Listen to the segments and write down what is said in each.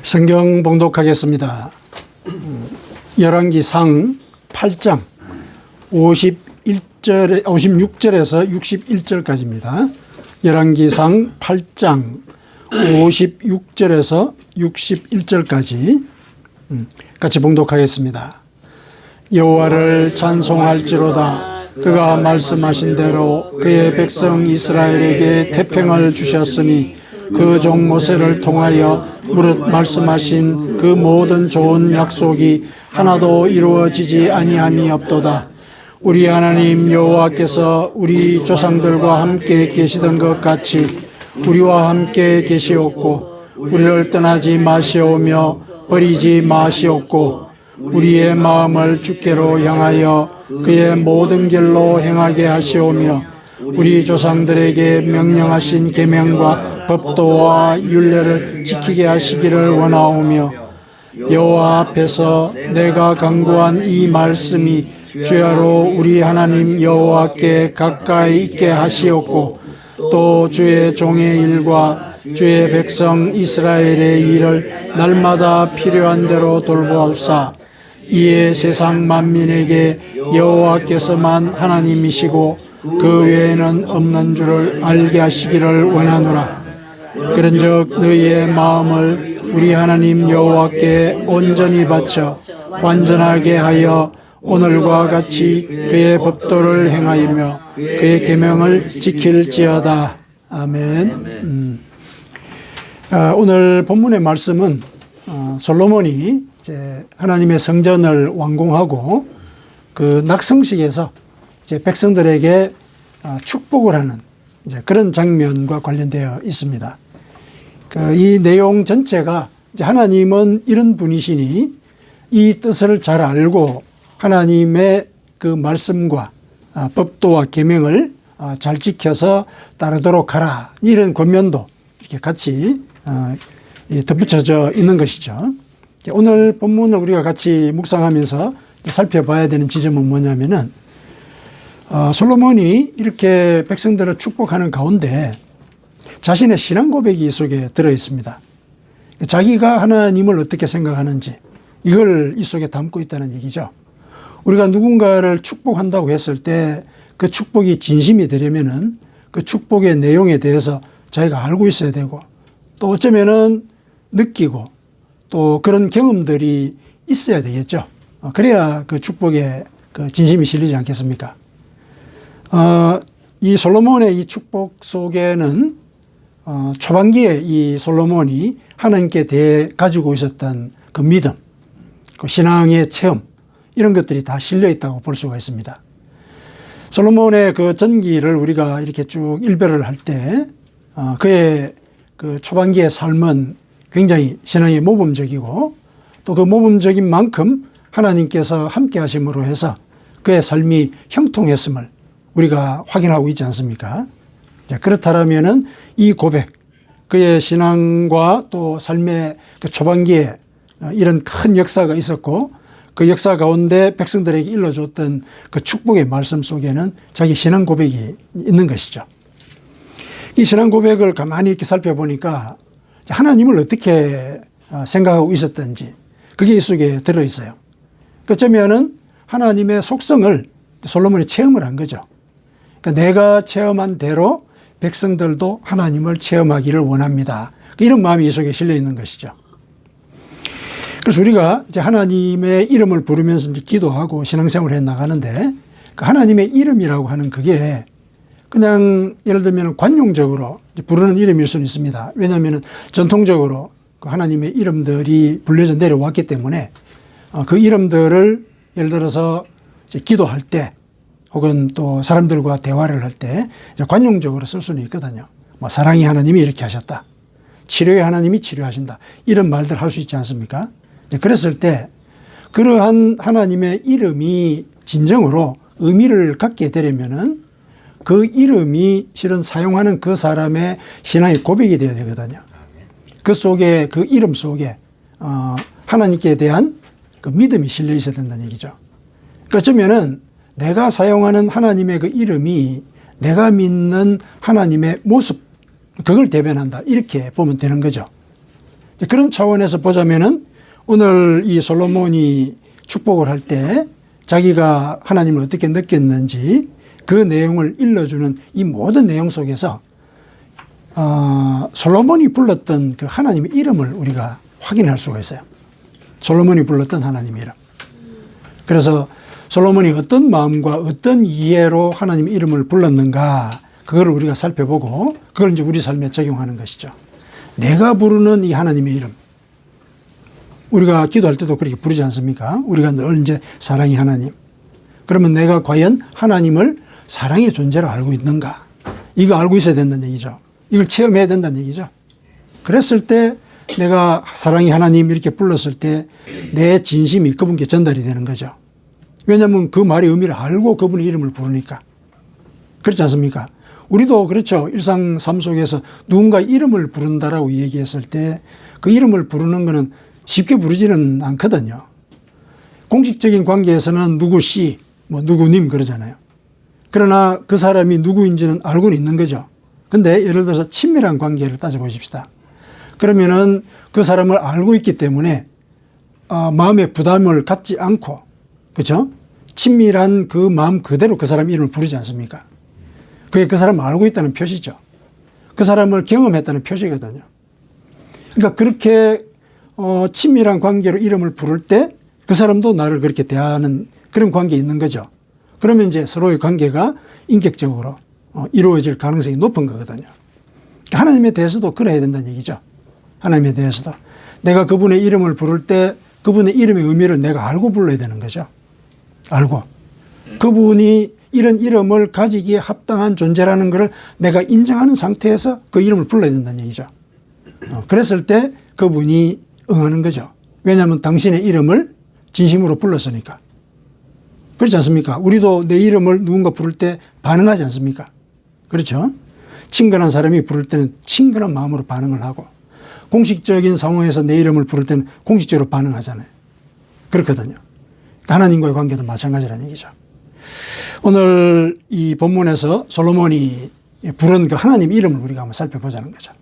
성경 봉독하겠습니다. 열왕기상 8장 56절에서 61절까지입니다. 열왕기상 8장 56절에서 61절까지 같이 봉독하겠습니다. 여호와를 찬송할지로다. 그가 말씀하신 대로 그의 백성 이스라엘에게 태평을 주셨으니 그 종 모세를 통하여 무릇 말씀하신 그 모든 좋은 약속이 하나도 이루어지지 아니함이 없도다. 우리 하나님 여호와께서 우리 조상들과 함께 계시던 것 같이 우리와 함께 계시옵고 우리를 떠나지 마시오며 버리지 마시옵고 우리의 마음을 주께로 향하여 그의 모든 길로 행하게 하시오며 우리 조상들에게 명령하신 계명과 법도와 율례를 지키게 하시기를 원하오며 여호와 앞에서 내가 간구한 이 말씀이 주야로 우리 하나님 여호와께 가까이 있게 하시옵고 또 주의 종의 일과 주의 백성 이스라엘의 일을 날마다 필요한 대로 돌보옵사. 이에 세상 만민에게 여호와께서만 하나님이시고 그 외에는 없는 줄을 알게 하시기를 원하노라. 그런즉 너희의 마음을 우리 하나님 여호와께 온전히 바쳐 완전하게 하여 오늘과 같이 그의 법도를 행하며 그의 계명을 지킬지어다. 아멘. 오늘 본문의 말씀은 솔로몬이 이제 하나님의 성전을 완공하고 그 낙성식에서 이제 백성들에게 축복을 하는 이제 그런 장면과 관련되어 있습니다. 이 내용 전체가 이제 하나님은 이런 분이시니 이 뜻을 잘 알고 하나님의 그 말씀과 법도와 계명을 잘 지켜서 따르도록 하라, 이런 권면도 이렇게 같이 덧붙여져 있는 것이죠. 오늘 본문을 우리가 같이 묵상하면서 살펴봐야 되는 지점은 뭐냐면은 솔로몬이 이렇게 백성들을 축복하는 가운데 자신의 신앙 고백이 이 속에 들어 있습니다. 자기가 하나님을 어떻게 생각하는지 이걸 이 속에 담고 있다는 얘기죠. 우리가 누군가를 축복한다고 했을 때 그 축복이 진심이 되려면은 그 축복의 내용에 대해서 자기가 알고 있어야 되고 또 어쩌면은 느끼고 또 그런 경험들이 있어야 되겠죠. 그래야 그 축복에 그 진심이 실리지 않겠습니까? 이 솔로몬의 이 축복 속에는 초반기에 이 솔로몬이 하나님께 대해 가지고 있었던 그 믿음, 그 신앙의 체험, 이런 것들이 다 실려 있다고 볼 수가 있습니다. 솔로몬의 그 전기를 우리가 이렇게 쭉 일별을 할 때 그의 그 초반기의 삶은 굉장히 신앙이 모범적이고 또 그 모범적인 만큼 하나님께서 함께 하심으로 해서 그의 삶이 형통했음을 우리가 확인하고 있지 않습니까? 그렇다면은 이 고백, 그의 신앙과 또 삶의 그 초반기에 이런 큰 역사가 있었고 그 역사 가운데 백성들에게 일러줬던 그 축복의 말씀 속에는 자기 신앙 고백이 있는 것이죠. 이 신앙 고백을 가만히 이렇게 살펴보니까 하나님을 어떻게 생각하고 있었던지 그게 이 속에 들어있어요. 어쩌면은 하나님의 속성을 솔로몬이 체험을 한 거죠. 그러니까 내가 체험한 대로 백성들도 하나님을 체험하기를 원합니다. 이런 마음이 이 속에 실려 있는 것이죠. 그래서 우리가 이제 하나님의 이름을 부르면서 이제 기도하고 신앙생활을 해 나가는데 그 하나님의 이름이라고 하는 그게 그냥 예를 들면 관용적으로 부르는 이름일 수는 있습니다. 왜냐하면 전통적으로 그 하나님의 이름들이 불려져 내려왔기 때문에 그 이름들을 예를 들어서 이제 기도할 때 혹은 또 사람들과 대화를 할 때 관용적으로 쓸 수는 있거든요. 뭐 사랑의 하나님이 이렇게 하셨다. 치료의 하나님이 치료하신다. 이런 말들 할 수 있지 않습니까? 그랬을 때 그러한 하나님의 이름이 진정으로 의미를 갖게 되려면은 그 이름이 실은 사용하는 그 사람의 신앙의 고백이 되어야 되거든요. 그 속에, 그 이름 속에 하나님께 대한 그 믿음이 실려 있어야 된다는 얘기죠. 그러니까 어쩌면은 내가 사용하는 하나님의 그 이름이 내가 믿는 하나님의 모습, 그걸 대변한다, 이렇게 보면 되는 거죠. 그런 차원에서 보자면은 오늘 이 솔로몬이 축복을 할 때 자기가 하나님을 어떻게 느꼈는지 그 내용을 일러주는 이 모든 내용 속에서 솔로몬이 불렀던 그 하나님의 이름을 우리가 확인할 수가 있어요. 솔로몬이 불렀던 하나님의 이름. 그래서 솔로몬이 어떤 마음과 어떤 이해로 하나님의 이름을 불렀는가, 그걸 우리가 살펴보고 그걸 이제 우리 삶에 적용하는 것이죠. 내가 부르는 이 하나님의 이름. 우리가 기도할 때도 그렇게 부르지 않습니까? 우리가 늘 이제 사랑의 하나님. 그러면 내가 과연 하나님을 사랑의 존재로 알고 있는가? 이거 알고 있어야 된다는 얘기죠. 이걸 체험해야 된다는 얘기죠. 그랬을 때 내가 사랑의 하나님 이렇게 불렀을 때 내 진심이 그분께 전달이 되는 거죠. 왜냐하면 그 말의 의미를 알고 그분의 이름을 부르니까. 그렇지 않습니까? 우리도 그렇죠. 일상 삶 속에서 누군가 이름을 부른다라고 얘기했을 때 그 이름을 부르는 거는 쉽게 부르지는 않거든요. 공식적인 관계에서는 누구 씨, 뭐 누구님 그러잖아요. 그러나 그 사람이 누구인지는 알고는 있는 거죠. 근데 예를 들어서 친밀한 관계를 따져보십시다. 그러면은 그 사람을 알고 있기 때문에 마음에 부담을 갖지 않고, 그렇죠? 친밀한 그 마음 그대로 그 사람 이름을 부르지 않습니까? 그게 그 사람을 알고 있다는 표시죠. 그 사람을 경험했다는 표시거든요. 그러니까 그렇게 친밀한 관계로 이름을 부를 때 그 사람도 나를 그렇게 대하는 그런 관계에 있는 거죠. 그러면 이제 서로의 관계가 인격적으로 이루어질 가능성이 높은 거거든요. 하나님에 대해서도 그래야 된다는 얘기죠. 하나님에 대해서도. 내가 그분의 이름을 부를 때 그분의 이름의 의미를 내가 알고 불러야 되는 거죠. 알고. 그분이 이런 이름을 가지기에 합당한 존재라는 것을 내가 인정하는 상태에서 그 이름을 불러야 된다는 얘기죠. 그랬을 때 그분이 응하는 거죠. 왜냐하면 당신의 이름을 진심으로 불렀으니까. 그렇지 않습니까? 우리도 내 이름을 누군가 부를 때 반응하지 않습니까? 그렇죠? 친근한 사람이 부를 때는 친근한 마음으로 반응을 하고, 공식적인 상황에서 내 이름을 부를 때는 공식적으로 반응하잖아요. 그렇거든요. 하나님과의 관계도 마찬가지라는 얘기죠. 오늘 이 본문에서 솔로몬이 부른 그 하나님 이름을 우리가 한번 살펴보자는 거죠.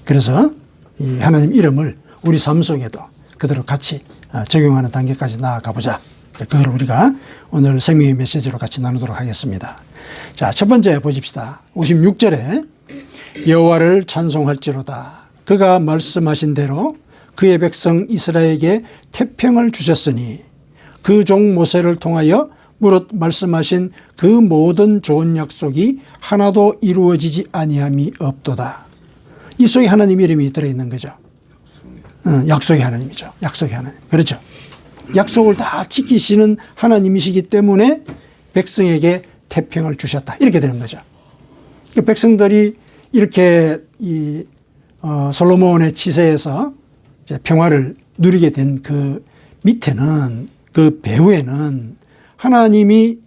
그래서 이 하나님 이름을 우리 삶 속에도 그대로 같이 적용하는 단계까지 나아가 보자. 그걸 우리가 오늘 생명의 메시지로 같이 나누도록 하겠습니다. 자, 첫 번째 보십시다. 56절에 여호와를 찬송할지로다. 그가 말씀하신 대로 그의 백성 이스라엘에게 태평을 주셨으니 그 종 모세를 통하여 무릇 말씀하신 그 모든 좋은 약속이 하나도 이루어지지 아니함이 없도다. 이 속에 하나님 이름이 들어있는 거죠. 약속의 하나님이죠. 약속의 하나님. 그렇죠. 약속을 다 지키시는 하나님이시기 때문에 백성에게 태평을 주셨다. 이렇게 되는 거죠. 백성들이 이렇게 이 솔로몬의 치세에서 이제 평화를 누리게 된 그 밑에는, 그 배후에는 하나님이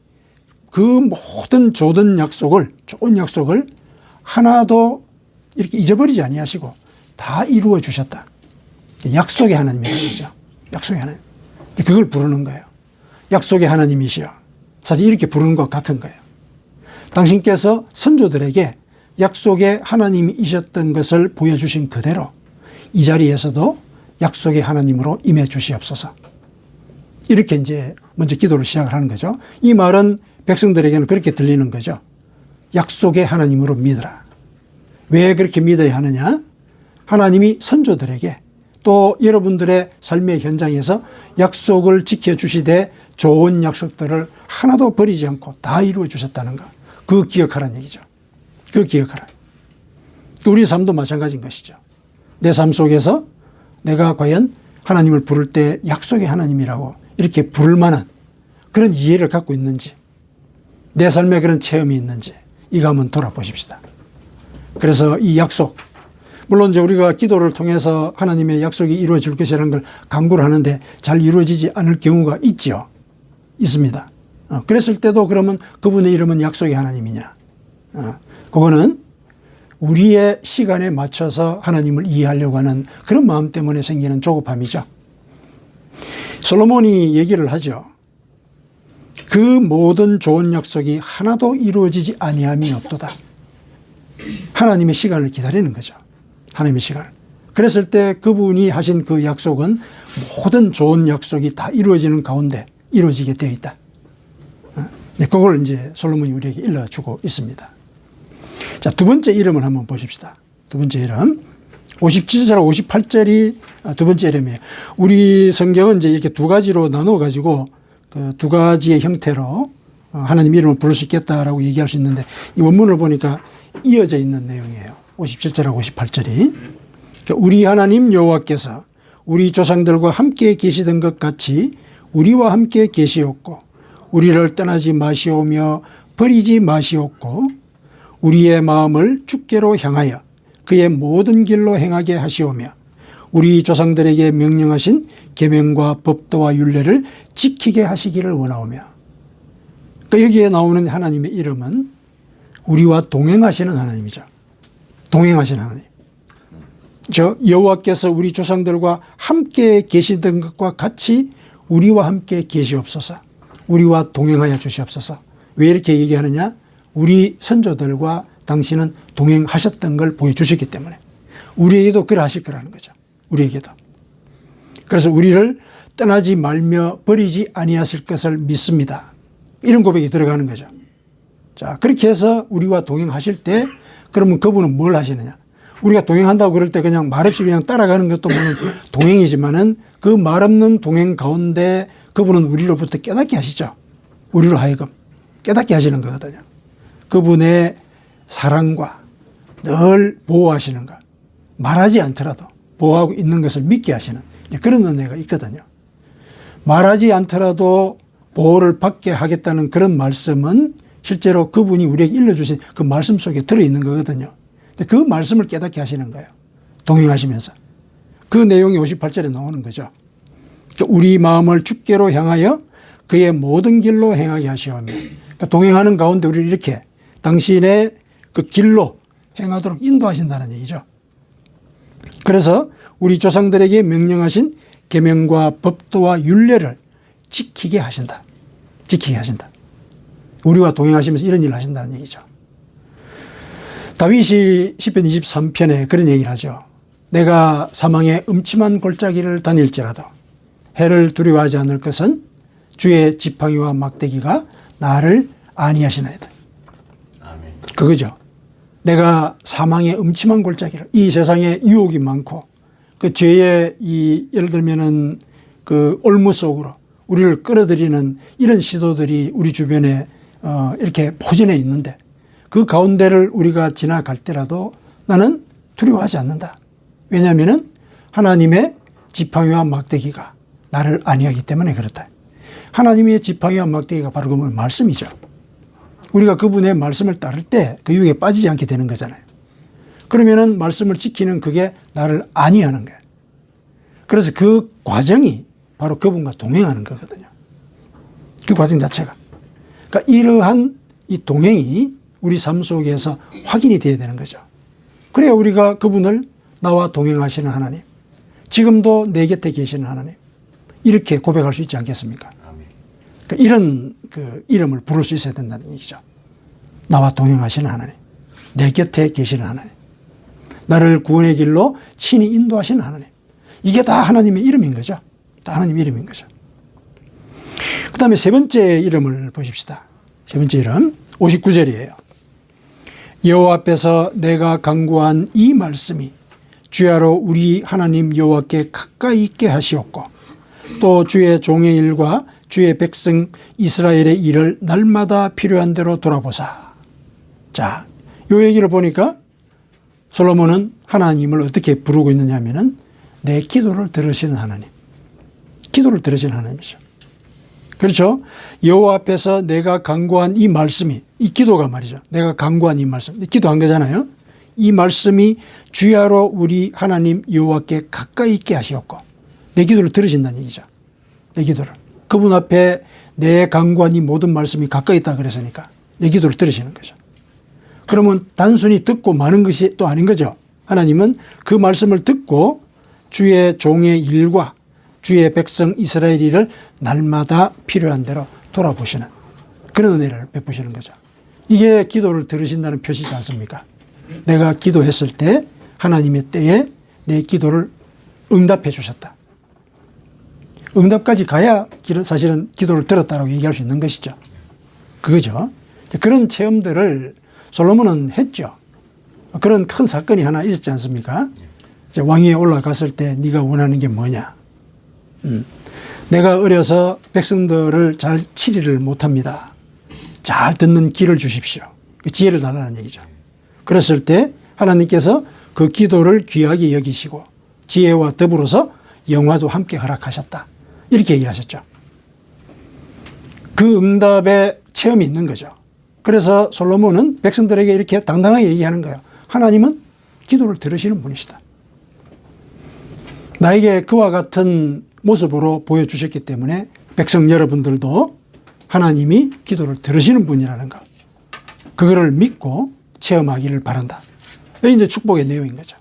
그 모든 좋은 약속을 하나도 이렇게 잊어버리지 아니하시고 다 이루어 주셨다. 약속의 하나님이라는 거죠. 약속의 하나님. 그걸 부르는 거예요. 약속의 하나님이시여. 사실 이렇게 부르는 것 같은 거예요. 당신께서 선조들에게 약속의 하나님이셨던 것을 보여주신 그대로 이 자리에서도 약속의 하나님으로 임해 주시옵소서. 이렇게 이제 먼저 기도를 시작을 하는 거죠. 이 말은 백성들에게는 그렇게 들리는 거죠. 약속의 하나님으로 믿으라. 왜 그렇게 믿어야 하느냐? 하나님이 선조들에게 또 여러분들의 삶의 현장에서 약속을 지켜주시되 좋은 약속들을 하나도 버리지 않고 다 이루어 주셨다는 거. 그거 기억하라는 얘기죠. 그거 기억하라. 우리 삶도 마찬가지인 것이죠. 내 삶 속에서 내가 과연 하나님을 부를 때 약속의 하나님이라고 이렇게 부를 만한 그런 이해를 갖고 있는지, 내 삶에 그런 체험이 있는지 이거 한번 돌아보십시다. 그래서 이 약속, 물론 이제 우리가 기도를 통해서 하나님의 약속이 이루어질 것이라는 걸 간구를 하는데 잘 이루어지지 않을 경우가 있죠. 있습니다. 그랬을 때도 그러면 그분의 이름은 약속의 하나님이냐? 그거는 우리의 시간에 맞춰서 하나님을 이해하려고 하는 그런 마음 때문에 생기는 조급함이죠. 솔로몬이 얘기를 하죠. 그 모든 좋은 약속이 하나도 이루어지지 아니함이 없도다. 하나님의 시간을 기다리는 거죠. 하나님의 시간을. 그랬을 때 그분이 하신 그 약속은 모든 좋은 약속이 다 이루어지는 가운데 이루어지게 되어 있다. 그걸 이제 솔로몬이 우리에게 일러주고 있습니다. 자, 두 번째 이름을 한번 보십시다. 두 번째 이름. 57절, 58절이 두 번째 이름이에요. 우리 성경은 이제 이렇게 두 가지로 나눠 가지고 그 두 가지의 형태로 하나님 이름을 부를 수 있겠다라고 얘기할 수 있는데 이 원문을 보니까 이어져 있는 내용이에요. 57절하고 58절이. 우리 하나님 여호와께서 우리 조상들과 함께 계시던 것 같이 우리와 함께 계시옵고 우리를 떠나지 마시오며 버리지 마시옵고 우리의 마음을 주께로 향하여 그의 모든 길로 행하게 하시오며 우리 조상들에게 명령하신 계명과 법도와 율례를 지키게 하시기를 원하오며. 그러니까 여기에 나오는 하나님의 이름은 우리와 동행하시는 하나님이죠. 동행하시는 하나님. 저 여호와께서 우리 조상들과 함께 계시던 것과 같이 우리와 함께 계시옵소서. 우리와 동행하여 주시옵소서. 왜 이렇게 얘기하느냐? 우리 선조들과 당신은 동행하셨던 걸 보여주셨기 때문에 우리에게도 그러하실 거라는 거죠. 우리에게도. 그래서 우리를 떠나지 말며 버리지 아니하실 것을 믿습니다. 이런 고백이 들어가는 거죠. 자, 그렇게 해서 우리와 동행하실 때 그러면 그분은 뭘 하시느냐? 우리가 동행한다고 그럴 때 그냥 말없이 그냥 따라가는 것도 물론 동행이지만은 그 말없는 동행 가운데 그분은 우리로부터 깨닫게 하시죠. 우리로 하여금 깨닫게 하시는 거거든요. 그분의 사랑과 늘 보호하시는 것, 말하지 않더라도 보호하고 있는 것을 믿게 하시는 그런 은혜가 있거든요. 말하지 않더라도 보호를 받게 하겠다는 그런 말씀은 실제로 그분이 우리에게 일러주신 그 말씀 속에 들어있는 거거든요. 그 말씀을 깨닫게 하시는 거예요. 동행하시면서. 그 내용이 58절에 나오는 거죠. 우리 마음을 주께로 향하여 그의 모든 길로 행하게 하시오며. 그러니까 동행하는 가운데 우리를 이렇게 당신의 그 길로 행하도록 인도하신다는 얘기죠. 그래서 우리 조상들에게 명령하신 계명과 법도와 율례를 지키게 하신다. 지키게 하신다. 우리와 동행하시면서 이런 일을 하신다는 얘기죠. 다윗이 시편 23편에 그런 얘기를 하죠. 내가 사망의 음침한 골짜기를 다닐지라도 해를 두려워하지 않을 것은 주의 지팡이와 막대기가 나를 안위하시나이다. 그거죠. 내가 사망의 음침한 골짜기를, 이 세상에 유혹이 많고 그 죄의 이 예를 들면은 그 올무 속으로 우리를 끌어들이는 이런 시도들이 우리 주변에 이렇게 포진해 있는데 그 가운데를 우리가 지나갈 때라도 나는 두려워하지 않는다. 왜냐하면은 하나님의 지팡이와 막대기가 나를 안위하기 때문에 그렇다. 하나님의 지팡이와 막대기가 바로 그 말씀이죠. 우리가 그분의 말씀을 따를 때 그 유혹에 빠지지 않게 되는 거잖아요. 그러면은 말씀을 지키는 그게 나를 안위하는 거예요. 그래서 그 과정이 바로 그분과 동행하는 거거든요. 그 과정 자체가. 그러니까 이러한 이 동행이 우리 삶 속에서 확인이 돼야 되는 거죠. 그래야 우리가 그분을 나와 동행하시는 하나님, 지금도 내 곁에 계시는 하나님, 이렇게 고백할 수 있지 않겠습니까? 그러니까 이런 그 이름을 부를 수 있어야 된다는 얘기죠. 나와 동행하시는 하나님, 내 곁에 계시는 하나님, 나를 구원의 길로 친히 인도하시는 하나님. 이게 다 하나님의 이름인 거죠. 다 하나님의 이름인 거죠. 그 다음에 세 번째 이름을 보십시다. 세 번째 이름 59절이에요. 여호와 앞에서 내가 간구한 이 말씀이 주야로 우리 하나님 여호와께 가까이 있게 하시옵고 또 주의 종의 일과 주의 백성 이스라엘의 일을 날마다 필요한 대로 돌아보사. 자, 요 얘기를 보니까 솔로몬은 하나님을 어떻게 부르고 있느냐 하면은 내 기도를 들으시는 하나님. 기도를 들으시는 하나님이죠. 그렇죠? 여호와 앞에서 내가 간구한 이 말씀이, 이 기도가 말이죠. 내가 간구한 이 말씀, 기도한 거잖아요. 이 말씀이 주야로 우리 하나님 여호와께 가까이 있게 하시옵고 내 기도를 들으신다는 얘기죠. 내 기도를. 그분 앞에 내 간구한 이 모든 말씀이 가까이 있다 그랬으니까 내 기도를 들으시는 거죠. 그러면 단순히 듣고 마는 것이 또 아닌 거죠. 하나님은 그 말씀을 듣고 주의 종의 일과 주의 백성 이스라엘 일을 날마다 필요한 대로 돌아보시는 그런 은혜를 베푸시는 거죠. 이게 기도를 들으신다는 표시지 않습니까? 내가 기도했을 때 하나님의 때에 내 기도를 응답해 주셨다. 응답까지 가야 사실은 기도를 들었다라고 얘기할 수 있는 것이죠. 그거죠. 그런 체험들을 솔로몬은 했죠. 그런 큰 사건이 하나 있었지 않습니까? 왕위에 올라갔을 때 네가 원하는 게 뭐냐. 내가 어려서 백성들을 잘 치리를 못합니다. 잘 듣는 귀를 주십시오. 지혜를 달라는 얘기죠. 그랬을 때 하나님께서 그 기도를 귀하게 여기시고 지혜와 더불어서 영화도 함께 허락하셨다. 이렇게 얘기를 하셨죠. 그 응답의 체험이 있는 거죠. 그래서 솔로몬은 백성들에게 이렇게 당당하게 얘기하는 거예요. 하나님은 기도를 들으시는 분이시다. 나에게 그와 같은 모습으로 보여주셨기 때문에 백성 여러분들도 하나님이 기도를 들으시는 분이라는 것. 그거를 믿고 체험하기를 바란다. 이게 이제 축복의 내용인 거죠.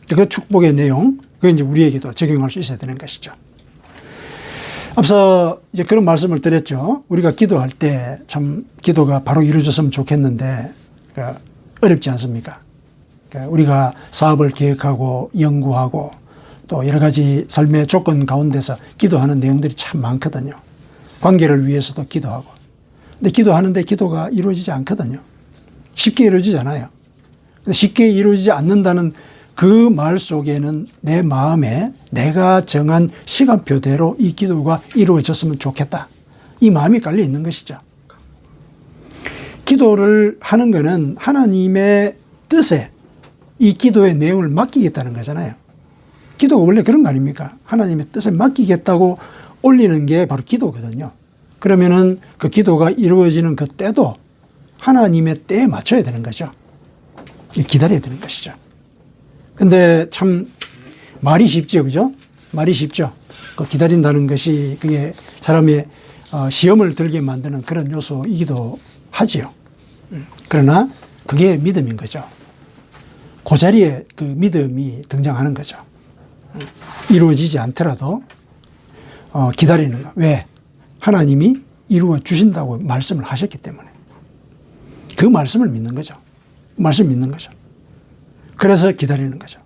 그 축복의 내용, 그게 이제 우리에게도 적용할 수 있어야 되는 것이죠. 앞서 이제 그런 말씀을 드렸죠. 우리가 기도할 때 참 기도가 바로 이루어졌으면 좋겠는데 어렵지 않습니까? 우리가 사업을 계획하고 연구하고 또 여러 가지 삶의 조건 가운데서 기도하는 내용들이 참 많거든요. 관계를 위해서도 기도하고. 근데 기도하는데 기도가 이루어지지 않거든요. 쉽게 이루어지지 않아요. 쉽게 이루어지지 않는다는 그 말 속에는 내 마음에 내가 정한 시간표대로 이 기도가 이루어졌으면 좋겠다. 이 마음이 깔려 있는 것이죠. 기도를 하는 것은 하나님의 뜻에 이 기도의 내용을 맡기겠다는 거잖아요. 기도가 원래 그런 거 아닙니까? 하나님의 뜻에 맡기겠다고 올리는 게 바로 기도거든요. 그러면은 그 기도가 이루어지는 그 때도 하나님의 때에 맞춰야 되는 거죠. 기다려야 되는 것이죠. 근데 참 말이 쉽죠, 그죠? 말이 쉽죠. 그 기다린다는 것이 그게 사람의 시험을 들게 만드는 그런 요소이기도 하지요. 그러나 그게 믿음인 거죠. 그 자리에 그 믿음이 등장하는 거죠. 이루어지지 않더라도 기다리는 거. 왜? 하나님이 이루어 주신다고 말씀을 하셨기 때문에. 그 말씀을 믿는 거죠. 말씀을 믿는 거죠. 그래서 기다리는 거죠.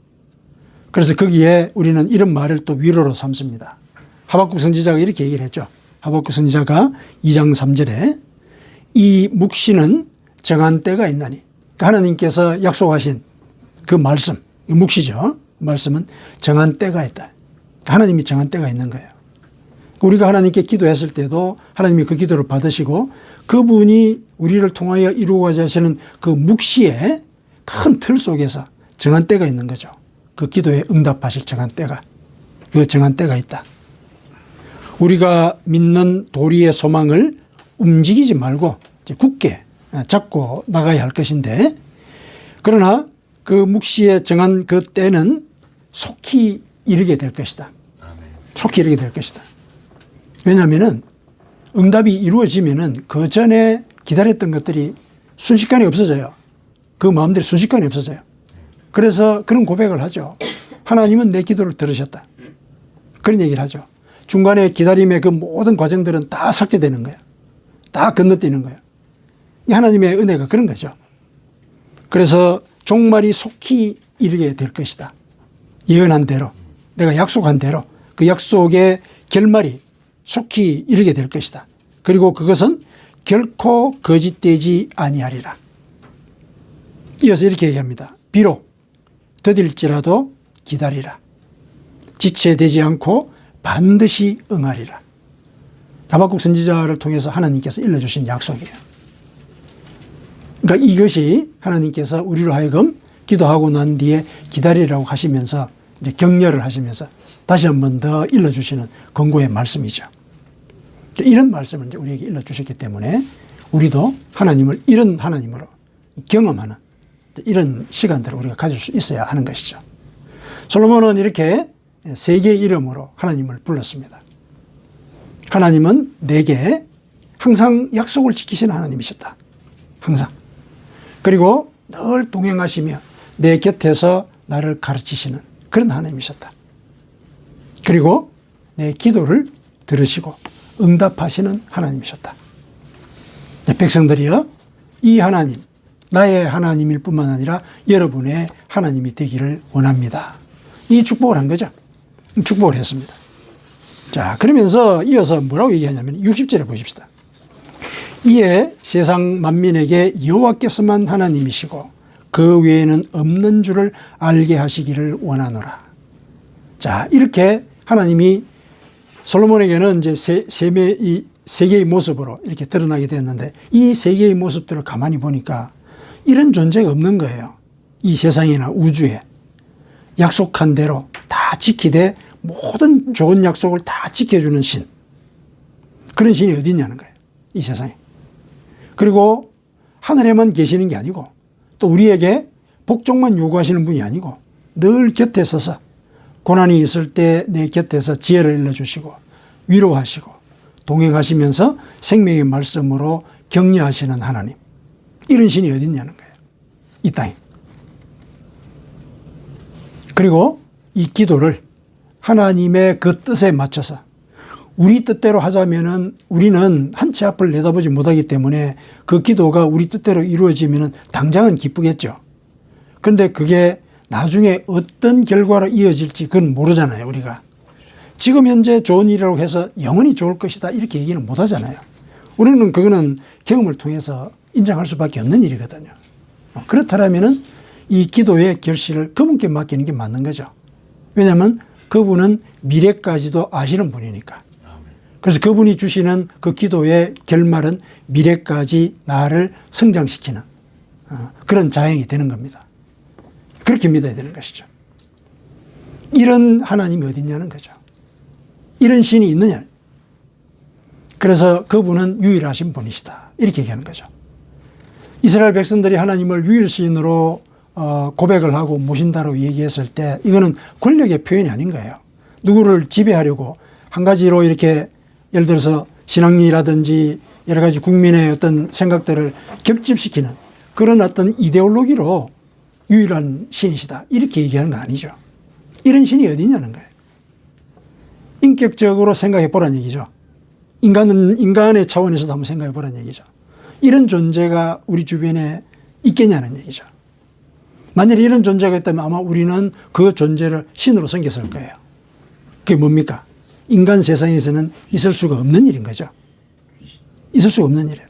그래서 거기에 우리는 이런 말을 또 위로로 삼습니다. 하박국 선지자가 이렇게 얘기를 했죠. 하박국 선지자가 2장 3절에 이 묵시는 정한 때가 있나니. 그러니까 하나님께서 약속하신 그 말씀, 묵시죠. 말씀은 정한 때가 있다. 하나님이 정한 때가 있는 거예요. 우리가 하나님께 기도했을 때도 하나님이 그 기도를 받으시고 그분이 우리를 통하여 이루어가자 하시는 그 묵시의 큰 틀 속에서 정한 때가 있는 거죠. 그 기도에 응답하실 정한 때가. 그 정한 때가 있다. 우리가 믿는 도리의 소망을 움직이지 말고 굳게 잡고 나가야 할 것인데 그러나 그 묵시에 정한 그 때는 속히 이르게 될 것이다. 속히 이르게 될 것이다. 왜냐하면은 응답이 이루어지면은 그 전에 기다렸던 것들이 순식간에 없어져요. 그 마음들이 순식간에 없어져요. 그래서 그런 고백을 하죠. 하나님은 내 기도를 들으셨다. 그런 얘기를 하죠. 중간에 기다림의 그 모든 과정들은 다 삭제되는 거예요. 다 건너뛰는 거예요. 이 하나님의 은혜가 그런 거죠. 그래서 종말이 속히 이르게 될 것이다. 예언한 대로, 내가 약속한 대로 그 약속의 결말이 속히 이르게 될 것이다. 그리고 그것은 결코 거짓되지 아니하리라. 이어서 이렇게 얘기합니다. 비록 더딜지라도 기다리라. 지체되지 않고 반드시 응하리라. 하박국 선지자를 통해서 하나님께서 일러주신 약속이에요. 그러니까 이것이 하나님께서 우리로 하여금 기도하고 난 뒤에 기다리라고 하시면서 이제 격려를 하시면서 다시 한 번 더 일러주시는 권고의 말씀이죠. 이런 말씀을 이제 우리에게 일러주셨기 때문에 우리도 하나님을 이런 하나님으로 경험하는 이런 시간들을 우리가 가질 수 있어야 하는 것이죠. 솔로몬은 이렇게 세 개의 이름으로 하나님을 불렀습니다. 하나님은 내게 항상 약속을 지키시는 하나님이셨다. 항상. 그리고 늘 동행하시며 내 곁에서 나를 가르치시는 그런 하나님이셨다. 그리고 내 기도를 들으시고 응답하시는 하나님이셨다. 백성들이여, 이 하나님, 나의 하나님일 뿐만 아니라 여러분의 하나님이 되기를 원합니다. 이 축복을 한 거죠. 축복을 했습니다. 자, 그러면서 이어서 뭐라고 얘기하냐면 60절에 보십시다. 이에 세상 만민에게 여호와께서만 하나님이시고 그 외에는 없는 줄을 알게 하시기를 원하노라. 자, 이렇게 하나님이 솔로몬에게는 이제 세 개의 모습으로 이렇게 드러나게 됐는데 이 세 개의 모습들을 가만히 보니까 이런 존재가 없는 거예요. 이 세상이나 우주에 약속한 대로 다 지키되 모든 좋은 약속을 다 지켜주는 신. 그런 신이 어디 있냐는 거예요. 이 세상에. 그리고 하늘에만 계시는 게 아니고 또 우리에게 복종만 요구하시는 분이 아니고 늘 곁에 서서 고난이 있을 때 내 곁에서 지혜를 일러주시고 위로하시고 동행하시면서 생명의 말씀으로 격려하시는 하나님. 이런 신이 어디 있냐는 거예요. 이 땅에. 그리고 이 기도를 하나님의 그 뜻에 맞춰서 우리 뜻대로 하자면은 우리는 한 치 앞을 내다보지 못하기 때문에 그 기도가 우리 뜻대로 이루어지면은 당장은 기쁘겠죠. 그런데 그게 나중에 어떤 결과로 이어질지 그건 모르잖아요, 우리가. 지금 현재 좋은 일이라고 해서 영원히 좋을 것이다 이렇게 얘기는 못 하잖아요. 우리는 그거는 경험을 통해서 인정할 수밖에 없는 일이거든요. 그렇다면은 이 기도의 결실을 그분께 맡기는 게 맞는 거죠. 왜냐하면 그분은 미래까지도 아시는 분이니까. 그래서 그분이 주시는 그 기도의 결말은 미래까지 나를 성장시키는 그런 자행이 되는 겁니다. 그렇게 믿어야 되는 것이죠. 이런 하나님이 어디 있냐는 거죠. 이런 신이 있느냐. 그래서 그분은 유일하신 분이시다. 이렇게 얘기하는 거죠. 이스라엘 백성들이 하나님을 유일신으로 고백을 하고 모신다고 얘기했을 때 이거는 권력의 표현이 아닌 거예요. 누구를 지배하려고 한 가지로 이렇게 예를 들어서 신앙이라든지 여러 가지 국민의 어떤 생각들을 겹집시키는 그런 어떤 이데올로기로 유일한 신이시다. 이렇게 얘기하는 거 아니죠. 이런 신이 어디 있냐는 거예요. 인격적으로 생각해 보라는 얘기죠. 인간의 차원에서도 한번 생각해 보라는 얘기죠. 이런 존재가 우리 주변에 있겠냐는 얘기죠. 만약에 이런 존재가 있다면 아마 우리는 그 존재를 신으로 섬겼을 거예요. 그게 뭡니까? 인간 세상에서는 있을 수가 없는 일인 거죠. 있을 수가 없는 일이에요.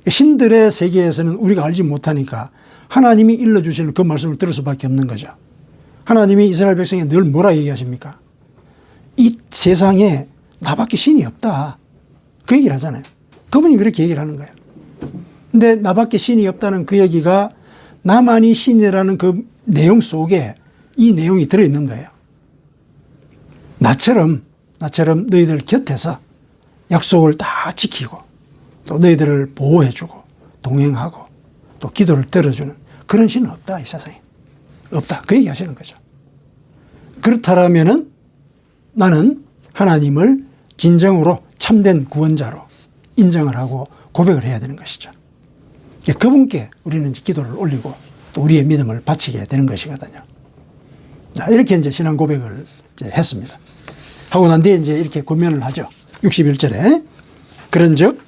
신들의 세계에서는 우리가 알지 못하니까 하나님이 일러주시는 그 말씀을 들을 수밖에 없는 거죠. 하나님이 이스라엘 백성에 늘 뭐라 얘기하십니까? 이 세상에 나밖에 신이 없다. 그 얘기를 하잖아요. 그분이 그렇게 얘기를 하는 거예요. 근데 나밖에 신이 없다는 그 얘기가 나만이 신이라는 그 내용 속에 이 내용이 들어있는 거예요. 나처럼 너희들 곁에서 약속을 다 지키고 또 너희들을 보호해주고 동행하고 또 기도를 들어주는 그런 신은 없다. 이 세상에. 없다. 그 얘기 하시는 거죠. 그렇다면은 나는 하나님을 진정으로 참된 구원자로 인정을 하고 고백을 해야 되는 것이죠. 그분께 우리는 이제 기도를 올리고 또 우리의 믿음을 바치게 되는 것이거든요. 자, 이렇게 이제 신앙 고백을 이제 했습니다. 하고 난 뒤에 이제 이렇게 고면을 하죠. 61절에 그런즉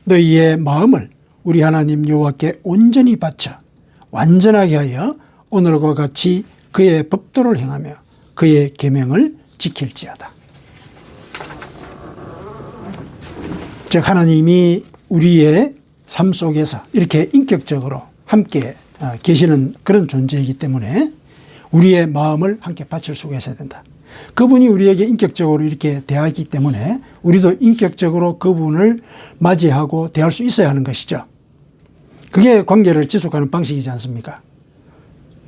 너희의 마음을 우리 하나님 여호와께 온전히 바쳐 완전하게 하여 오늘과 같이 그의 법도를 행하며 그의 계명을 지킬지어다. 즉 하나님이 우리의 삶 속에서 이렇게 인격적으로 함께 계시는 그런 존재이기 때문에 우리의 마음을 함께 바칠 수가 있어야 된다. 그분이 우리에게 인격적으로 이렇게 대하기 때문에 우리도 인격적으로 그분을 맞이하고 대할 수 있어야 하는 것이죠. 그게 관계를 지속하는 방식이지 않습니까?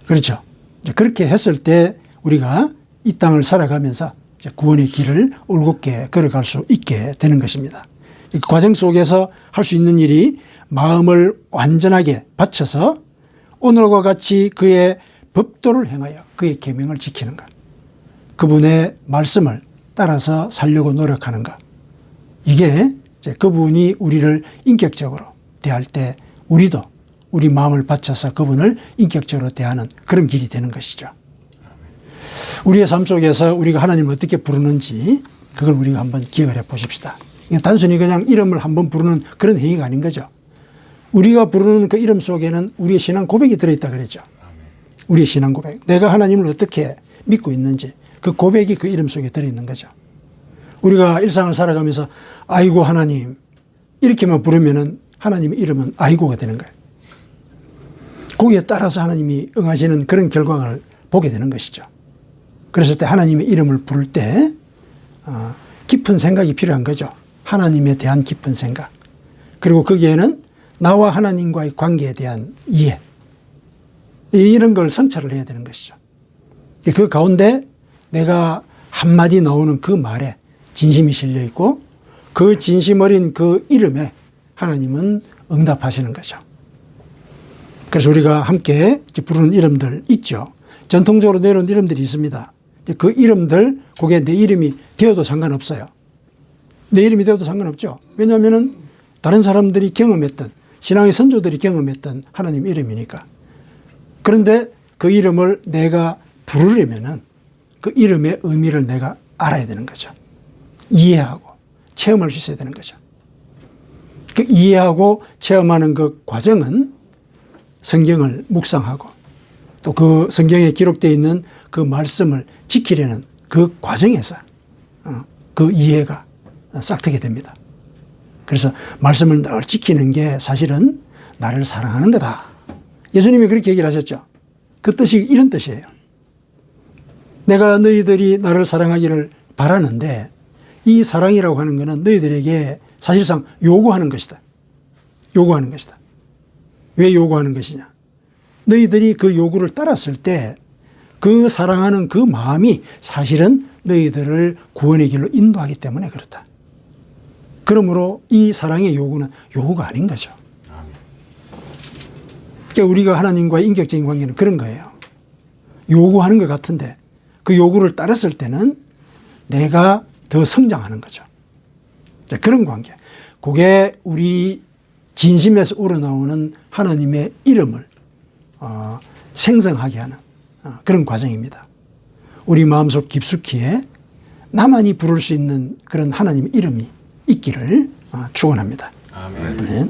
그렇죠. 그렇게 했을 때 우리가 이 땅을 살아가면서 구원의 길을 올곧게 걸어갈 수 있게 되는 것입니다. 그 과정 속에서 할 수 있는 일이 마음을 완전하게 바쳐서 오늘과 같이 그의 법도를 행하여 그의 계명을 지키는 것. 그분의 말씀을 따라서 살려고 노력하는 것. 이게 이제 그분이 우리를 인격적으로 대할 때 우리도 우리 마음을 바쳐서 그분을 인격적으로 대하는 그런 길이 되는 것이죠. 우리의 삶 속에서 우리가 하나님을 어떻게 부르는지 그걸 우리가 한번 기억을 해 보십시다. 단순히 그냥 이름을 한번 부르는 그런 행위가 아닌 거죠. 우리가 부르는 그 이름 속에는 우리의 신앙 고백이 들어있다 그랬죠. 우리의 신앙 고백. 내가 하나님을 어떻게 믿고 있는지 그 고백이 그 이름 속에 들어있는 거죠. 우리가 일상을 살아가면서 아이고 하나님 이렇게만 부르면은 하나님의 이름은 아이고가 되는 거예요. 거기에 따라서 하나님이 응하시는 그런 결과를 보게 되는 것이죠. 그랬을 때 하나님의 이름을 부를 때 깊은 생각이 필요한 거죠. 하나님에 대한 깊은 생각. 그리고 거기에는 나와 하나님과의 관계에 대한 이해. 이런 걸 성찰을 해야 되는 것이죠. 그 가운데 내가 한마디 나오는 그 말에 진심이 실려 있고 그 진심 어린 그 이름에 하나님은 응답하시는 거죠. 그래서 우리가 함께 부르는 이름들 있죠. 전통적으로 내려온 이름들이 있습니다. 그 이름들, 그게 내 이름이 되어도 상관없어요. 내 이름이 되어도 상관없죠. 왜냐하면 다른 사람들이 경험했던, 신앙의 선조들이 경험했던 하나님 이름이니까. 그런데 그 이름을 내가 부르려면은 그 이름의 의미를 내가 알아야 되는 거죠. 이해하고 체험할 수 있어야 되는 거죠. 그 이해하고 체험하는 그 과정은 성경을 묵상하고 또 그 성경에 기록되어 있는 그 말씀을 지키려는 그 과정에서 그 이해가 싹트게 됩니다. 그래서 말씀을 늘 지키는 게 사실은 나를 사랑하는 거다. 예수님이 그렇게 얘기를 하셨죠. 그 뜻이 이런 뜻이에요. 내가 너희들이 나를 사랑하기를 바라는데 이 사랑이라고 하는 것은 너희들에게 사실상 요구하는 것이다. 요구하는 것이다. 왜 요구하는 것이냐? 너희들이 그 요구를 따랐을 때 그 사랑하는 그 마음이 사실은 너희들을 구원의 길로 인도하기 때문에 그렇다. 그러므로 이 사랑의 요구는 요구가 아닌 거죠. 그러니까 우리가 하나님과의 인격적인 관계는 그런 거예요. 요구하는 것 같은데 그 요구를 따랐을 때는 내가 더 성장하는 거죠. 그런 관계. 그게 우리 진심에서 우러나오는 하나님의 이름을 생성하게 하는 그런 과정입니다. 우리 마음속 깊숙이에 나만이 부를 수 있는 그런 하나님의 이름이 있기를 축원합니다. 아멘. 네.